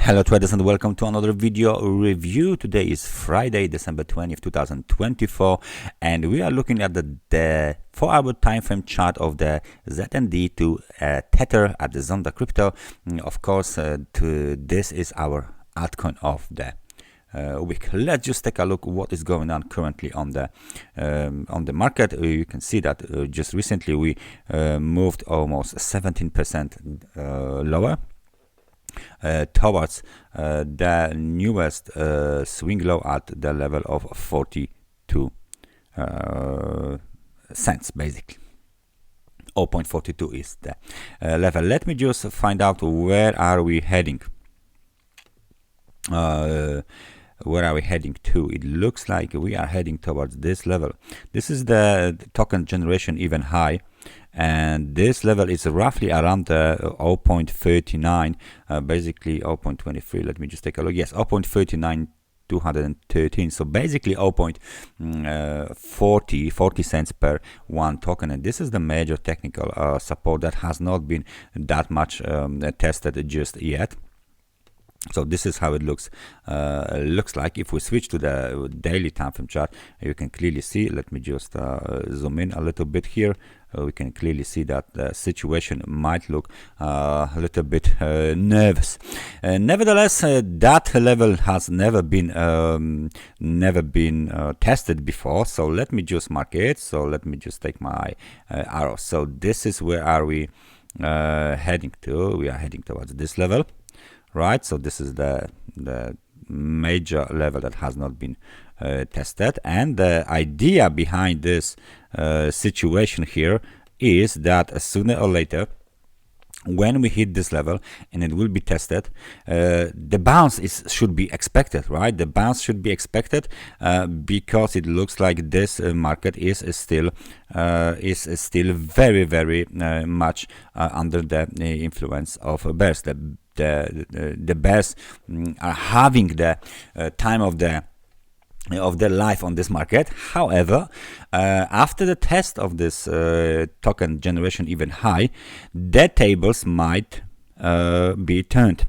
Hello traders and welcome to another video review. Today is Friday, December 20th, 2024, and we are looking at the 4-hour time frame chart of the ZND to Tether at the zondacrypto. Of course, this is our altcoin of the week. Let's just take a look what is going on currently on the market. You can see that just recently we moved almost 17% lower towards the newest swing low at the level of 42 cents, basically. 0.42 is the level. Let me just find out where are we heading. Where are we heading to? It looks like we are heading towards this level. This is the token generation even high, and this level is roughly around the 0.39, basically 0.23. Let me just take a look. Yes, 0.39 213, so basically 0.40 cents per one token, and this is the major technical support that has not been that much tested just yet. So this is how it looks like. If we switch to the daily time frame chart, you can clearly see. Let me just zoom in a little bit here. We can clearly see that the situation might look a little bit nervous. Nevertheless, that level has never been tested before. So let me just mark it. So let me just take my arrow. So this is where are we heading to? We are heading towards this level. Right, so this is the major level that has not been tested, and the idea behind this situation here is that sooner or later, when we hit this level and it will be tested, the bounce should be expected, right? The bounce should be expected because it looks like this market is still very, very much under the influence of bears. The bears are having the time of their life on this market. However, after the test of this token generation even high, the tables might be turned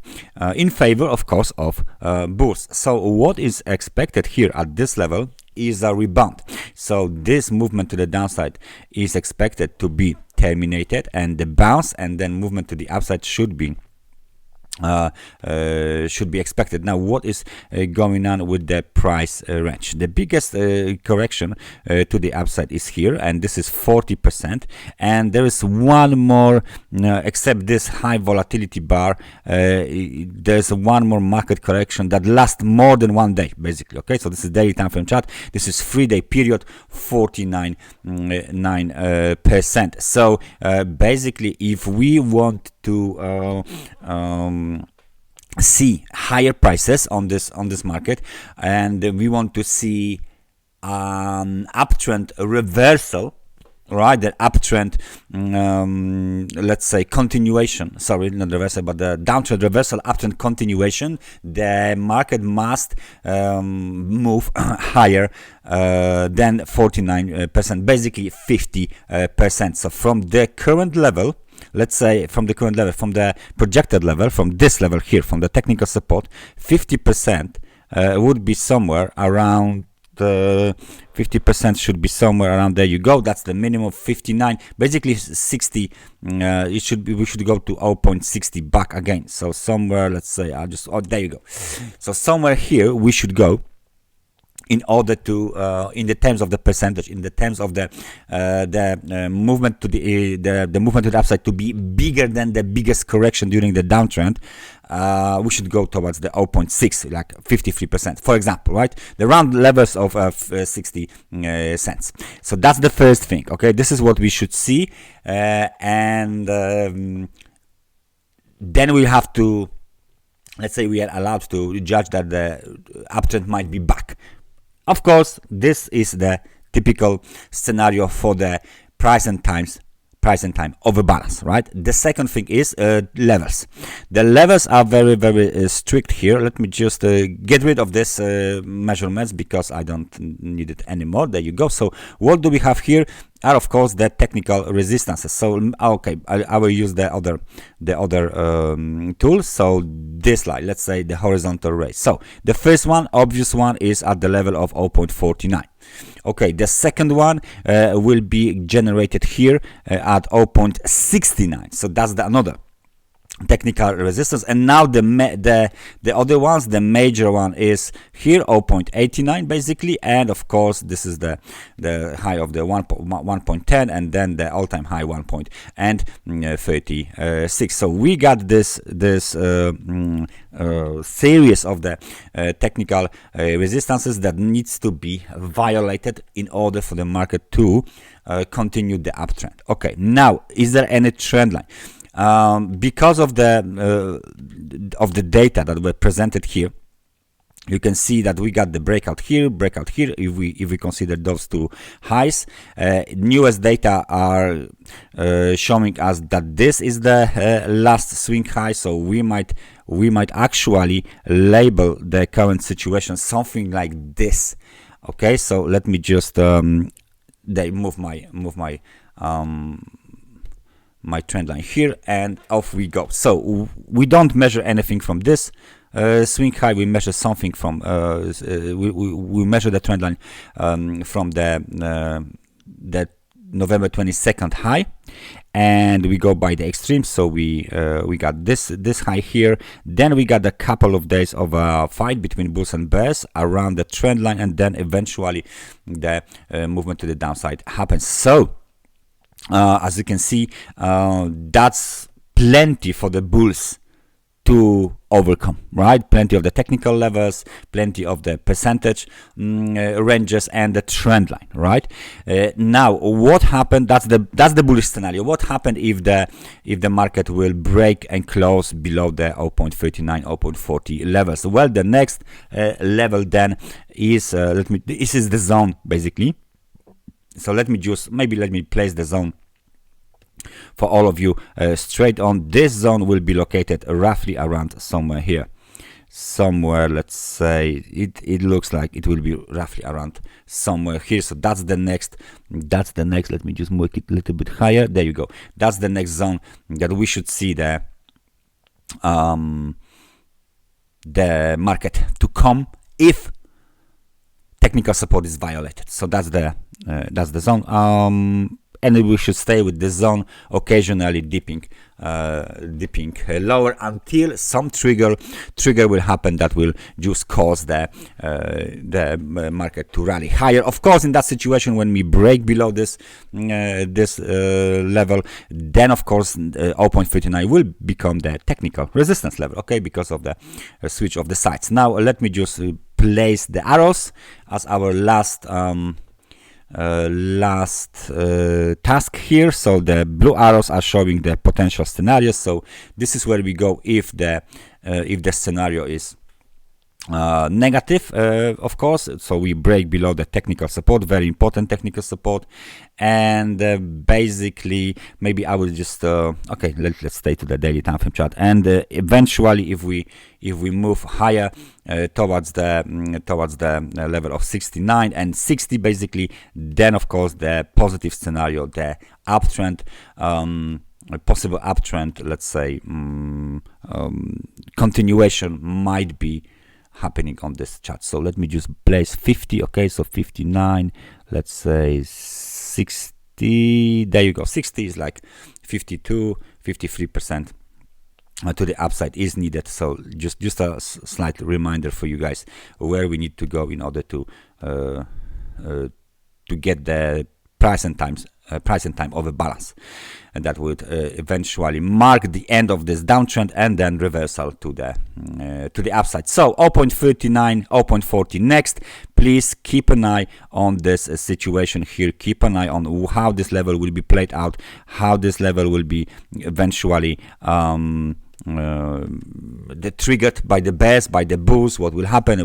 in favor, of course, of bulls. So what is expected here at this level is a rebound. So this movement to the downside is expected to be terminated, and the bounce and then movement to the upside should be expected. Now, what is going on with the price range? The biggest correction to the upside is here, and this is 40%, and there is one more except this high volatility bar. There's one more market correction that lasts more than 1 day, basically. Okay, so this is daily time frame chart. This is 3-day period, 49.9%. So basically, if we want to see higher prices on this market, and we want to see uptrend reversal, right? The uptrend, let's say continuation. Sorry, not reversal, but the downtrend reversal, uptrend continuation. The market must move higher than 49%, basically 50%. So from the current level, let's say from the current level, from the projected level, from this level here, from the technical support, 50% would be somewhere around 50% should be somewhere around there. You go. That's the minimum 59, basically 60. We should go to 0.60 back again. So somewhere, let's say, there you go. So somewhere here we should go, in order to, in the terms of the percentage, in the terms of the movement to the movement to the upside to be bigger than the biggest correction during the downtrend, we should go towards the 0.6, like 53%, for example, right? The round levels of 60 cents. So that's the first thing. Okay, this is what we should see, and then we have to, let's say, we are allowed to judge that the uptrend might be back. Of course, this is the typical scenario for the price and time overbalance, right? The second thing is levels. The levels are very, very strict here. Let me just get rid of this measurements because I don't need it anymore. There you go. So what do we have here? are of course the technical resistances. So okay, I will use the other tool. So this line, let's say the horizontal ray. So the first one, obvious one, is at the level of 0.49. Okay, the second one will be generated here at 0.69. So that's the another technical resistance. And now the other ones, the major one is here 0.89 basically, and of course this is the high of the 1.10, and then the all-time high 1.36. So we got this series of the technical resistances that needs to be violated in order for the market to continue the uptrend. Okay, now is there any trend line? Because of the data that were presented here, you can see that we got the breakout here. If we consider those two highs, newest data are showing us that this is the last swing high. So we might actually label the current situation something like this. Okay, so let me just move my trend line here, and off we go. So we don't measure anything from this swing high. We measure something from we measure the trend line from the November 22nd high, and we go by the extremes. So we got this high here, then we got a couple of days of a fight between bulls and bears around the trend line, and then eventually the movement to the downside happens. So as you can see, that's plenty for the bulls to overcome, right? Plenty of the technical levels, plenty of the percentage ranges, and the trend line, right? Now what happened? That's the bullish scenario. What happened if the market will break and close below the 0.39 0.40 levels? Well, the next level then is this is the zone basically. So let me place the zone for all of you straight on. This zone will be located roughly around somewhere here, somewhere, let's say it looks like it will be roughly around somewhere here. So that's the next, let me just make it a little bit higher. There you go. That's the next zone that we should see the market to come if technical support is violated. So that's the zone, and we should stay with this zone, occasionally dipping lower until some trigger will happen that will just cause the market to rally higher. Of course, in that situation, when we break below this level, then of course 0.39 will become the technical resistance level, okay, because of the switch of the sides. Now let me just place the arrows as our last task here. So the blue arrows are showing the potential scenarios. So this is where we go if the scenario is negative, of course. So we break below the technical support, very important technical support, and basically maybe I will just okay, let's stay to the daily time frame chart, and eventually if we move higher towards the level of 69 and 60 basically, then of course the positive scenario, the uptrend, a possible uptrend, let's say continuation might be happening on this chart. So let me just place 50. Okay, so 59, let's say 60, there you go. 60 is like 52-53% to the upside is needed. So just a slight reminder for you guys where we need to go in order to get the price and time over balance, and that would eventually mark the end of this downtrend and then reversal to the upside. So 0.39, 0.40 next. Please keep an eye on this situation here. Keep an eye on how this level will be played out, how this level will be eventually triggered by the bears, by the bulls. What will happen,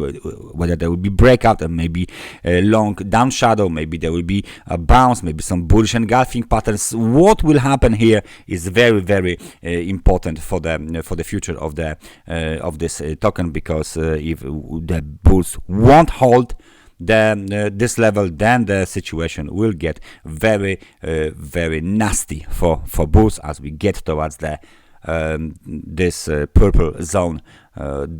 whether there will be breakout and maybe a long down shadow, maybe there will be a bounce, maybe some bullish engulfing patterns. What will happen here is very, very important for the future of this token, because if the bulls won't hold, this level, then the situation will get very very nasty for bulls as we get towards the this purple zone,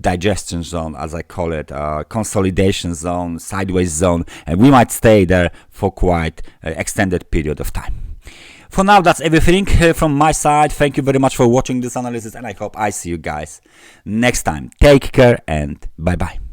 digestion zone, as I call it, consolidation zone, sideways zone, and we might stay there for quite extended period of time. For now, that's everything from my side. Thank you very much for watching this analysis, and I hope I see you guys next time. Take care and bye bye.